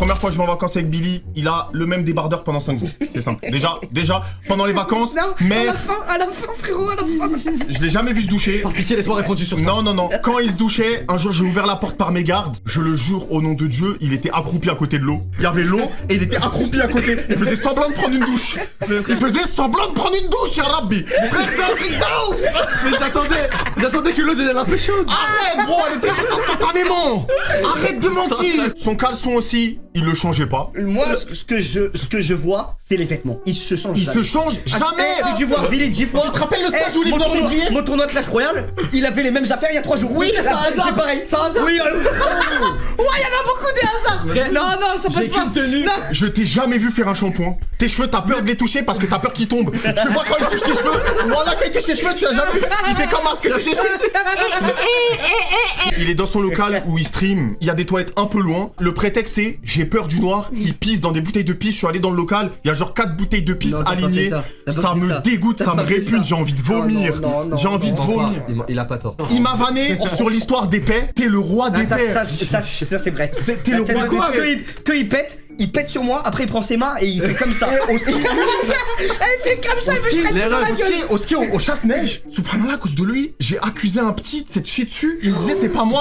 Première fois que je vais en vacances avec Billy, il a le même débardeur pendant 5 jours. C'est simple. Déjà, pendant les vacances, Non, mais à la fin, frérot, à la fin. je l'ai jamais vu se doucher. Par pitié, laisse-moi répondre sur ça. Non. Quand il se douchait, un jour j'ai ouvert la porte par mégarde. Je le jure au nom de Dieu, il était accroupi à côté de l'eau. Il y avait l'eau et il était accroupi à côté. Il faisait semblant de prendre une douche. Ya Rabbi. Frère, c'est un truc de ouf. Mais j'attendais que l'eau devienne un peu chaude. Arrête, gros, elle était chaude instantanément. Arrête de mentir. Son caleçon aussi, il le changeait pas. Moi, ce que je vois, c'est les vêtements. Il se change. Il se change jamais. J'ai dû voir Billy 10 fois. Tu te rappelles le stage où il est venu en février? Mon tournoi Clash Royale, il avait les mêmes affaires il y a 3 jours. Oui, c'est un hasard. C'est pareil. C'est un hasard. Oui, ouais, il y en a beaucoup des hasards. Non, ça passe J'ai pas. qu'une tenue. Non. Je t'ai jamais vu faire un shampoing. Tes cheveux, t'as peur de les toucher parce que t'as peur qu'ils tombent. Je te vois quand il touche tes cheveux. Voilà, quand il touche tes cheveux, tu l'as jamais vu. Il fait comme Mars que touche tes cheveux. Il est dans son local où il stream. Il y a des toilettes un peu loin. Le prétexte c'est j'ai peur du noir. Il pisse dans des bouteilles de pisse. Je suis allé dans le local. Il y a genre 4 bouteilles de pisse Non, t'as pas alignées. fait ça. T'as pas Ça fait me ça. dégoûte, T'as ça me pas fait répugne. ça. J'ai envie de vomir. Non, J'ai envie de vomir. Il a pas tort. Il m'a vanné sur l'histoire des paix. T'es le roi des paix. Ça, c'est vrai. T'es le roi Quoi, des paix. que il pète sur moi, après il prend ses mains et il fait comme ça. Il fait comme ça, il me jette dans la gueule. Au ski, au chasse-neige, subhanallah, à cause de lui, j'ai accusé un petit de s'être chié dessus. Il me disait c'est pas moi.